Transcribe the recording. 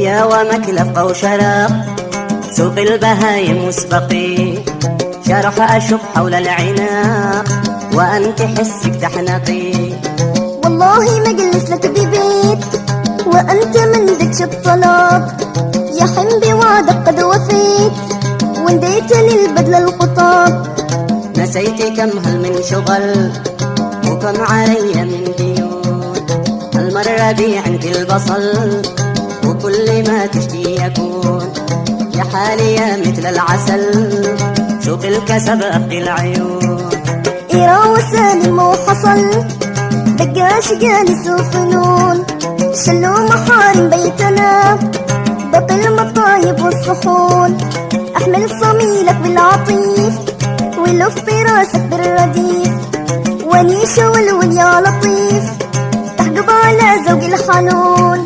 يا ومكلف أو شرق سوق البهايم مسبقي شرح أشب حول العناق وأنت حسك تحنقي. والله ما جلس لك ببيت وأنت من ذكش الطلب، يا حن بوعدك قد وفيت ونديت للبدل الخطاب. نسيت كم هل من شغل وكم علي من ديون، المرة بي عند البصل وكل ما تشتي يكون. يا حالي يا مثل العسل شوف الكسب أفدي العيون. إيرا وسالم وحصل دقاش جالس وفنون، شلوا محارم بيتنا بقي المطايب والصحون. احمل صميلك بالعطيف ولف راسك بالرديف، ونيش ولول يا لطيف تحقب على زوج الحنون.